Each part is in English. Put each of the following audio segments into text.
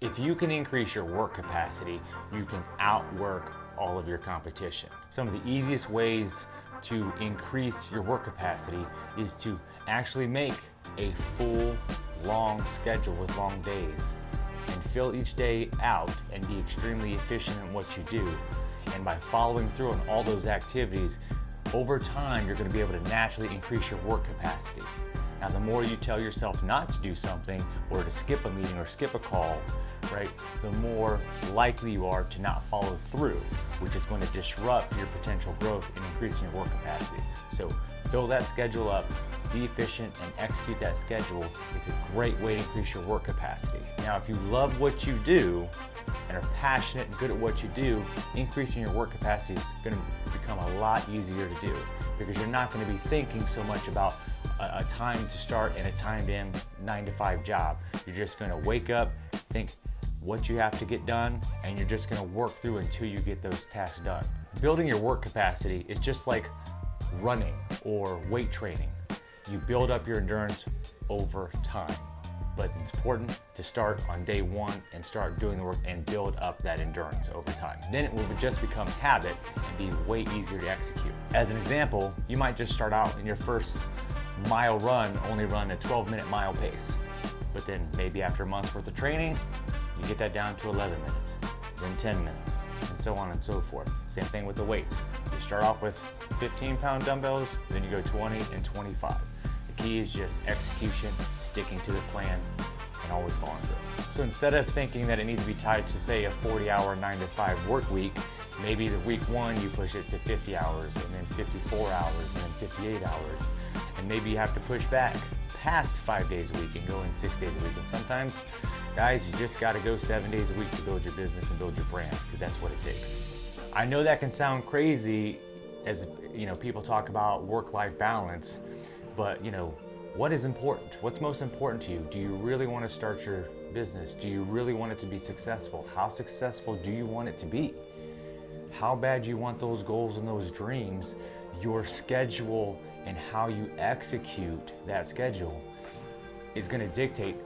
If you can increase your work capacity, you can outwork all of your competition. Some of the easiest ways to increase your work capacity is to actually make a full, long schedule with long days and fill each day out and be extremely efficient in what you do. And by following through on all those activities, over time, you're going to be able to naturally increase your work capacity. Now, the more you tell yourself not to do something or to skip a meeting or skip a call, right, the more likely you are to not follow through, which is going to disrupt your potential growth in increasing your work capacity. So fill that schedule up, be efficient, and execute that schedule is a great way to increase your work capacity. Now, if you love what you do and are passionate and good at what you do, increasing your work capacity is going to become a lot easier to do because you're not going to be thinking so much about a time to start and a time to end 9-to-5 job. You're just going to wake up, think what you have to get done, and you're just going to work through until you get those tasks done. Building your work capacity is just like running or weight training. You build up your endurance over time, but it's important to start on day one and start doing the work and build up that endurance over time. Then it will just become habit and be way easier to execute. As an example, you might just start out in your first mile run, only run a 12-minute mile pace. But then maybe after a month's worth of training, you get that down to 11 minutes, then 10 minutes, and so on and so forth. Same thing with the weights. You start off with 15-pound dumbbells, then you go 20 and 25. The key is just execution, sticking to the plan, and always following through. So instead of thinking that it needs to be tied to, say, a 40-hour 9-to-5 work week, maybe the week one you push it to 50 hours, and then 54 hours, and then 58 hours. And maybe you have to push back past 5 days a week and go in 6 days a week. And sometimes, guys, you just got to go 7 days a week to build your business and build your brand, because that's what it takes. I know that can sound crazy as people talk about work-life balance, but what is important? What's most important to you? Do you really want to start your business? Do you really want it to be successful? How successful do you want it to be? How bad you want those goals and those dreams? Your schedule and how you execute that schedule is going to dictate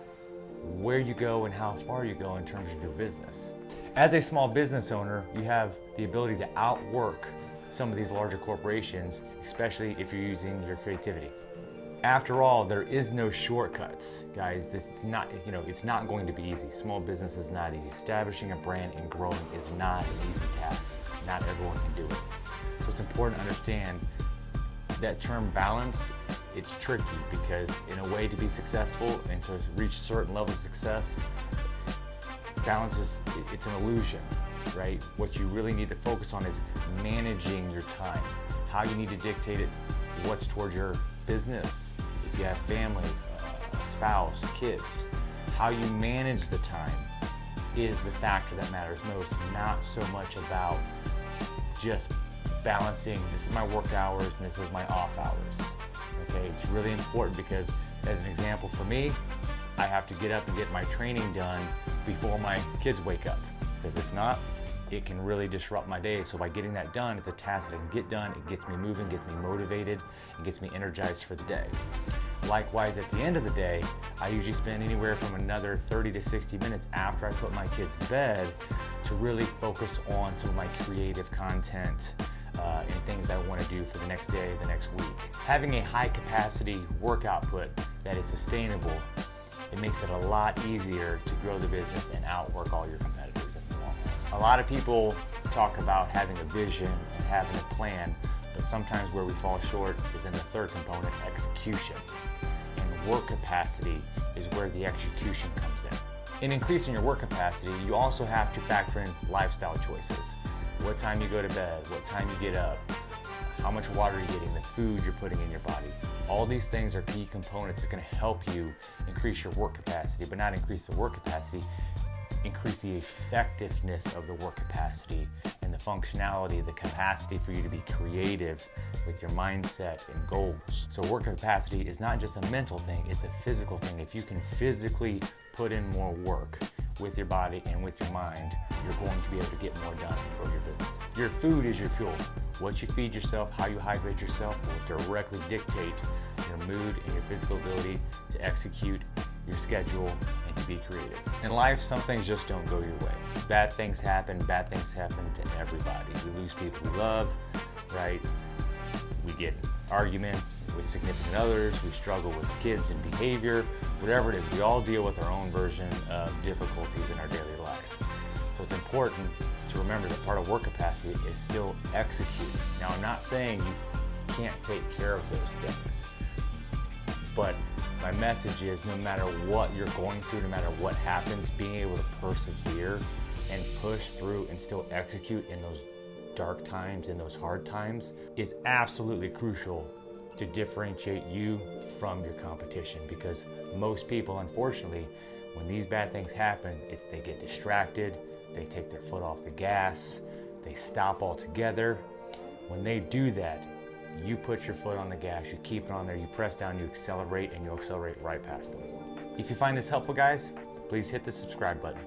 where you go and how far you go in terms of your business. As a small business owner, you have the ability to outwork some of these larger corporations, especially if you're using your creativity. After all, there is no shortcuts, guys. It's not going to be easy. Small business is not easy. Establishing a brand and growing is not an easy task. Not everyone can do it. So it's important to understand that term balance. It's tricky because in a way to be successful and to reach certain levels of success, balance it's an illusion, right? What you really need to focus on is managing your time. How you need to dictate it, what's toward your business, if you have family, spouse, kids. How you manage the time is the factor that matters most, not so much about just balancing, this is my work hours and this is my off hours. Okay, it's really important because, as an example for me, I have to get up and get my training done before my kids wake up, because if not, it can really disrupt my day. So by getting that done, it's a task that I can get done, it gets me moving, gets me motivated, and gets me energized for the day. Likewise, at the end of the day, I usually spend anywhere from another 30 to 60 minutes after I put my kids to bed to really focus on some of my creative content and things I want to do for the next day, the next week. Having a high capacity work output that is sustainable, it makes it a lot easier to grow the business and outwork all your competitors in the long run. A lot of people talk about having a vision and having a plan, but sometimes where we fall short is in the third component, execution. And work capacity is where the execution comes in. In increasing your work capacity, you also have to factor in lifestyle choices. What time you go to bed, what time you get up, how much water you're getting, the food you're putting in your body. All these things are key components that can help you increase your work capacity, but not increase the work capacity, increase the effectiveness of the work capacity and the functionality, the capacity for you to be creative with your mindset and goals. So work capacity is not just a mental thing, it's a physical thing. If you can physically put in more work with your body and with your mind, you're going to be able to get more done and grow your business. Your food is your fuel. What you feed yourself, how you hydrate yourself will directly dictate your mood and your physical ability to execute your schedule and to to be creative. In life, some things just don't go your way. Bad things happen to everybody. We lose people we love, right? We get arguments with significant others, we struggle with kids and behavior, whatever it is, we all deal with our own version of difficulties in our daily life. So it's important to remember that part of work capacity is still executing. Now, I'm not saying you can't take care of those things, but my message is no matter what you're going through, no matter what happens, being able to persevere and push through and still execute in those dark times and those hard times is absolutely crucial to differentiate you from your competition, because most people, unfortunately, when these bad things happen, they get distracted, they take their foot off the gas, they stop altogether. When they do that, you put your foot on the gas, you keep it on there, you press down, you accelerate, and you'll accelerate right past them. If you find this helpful, guys, please hit the subscribe button.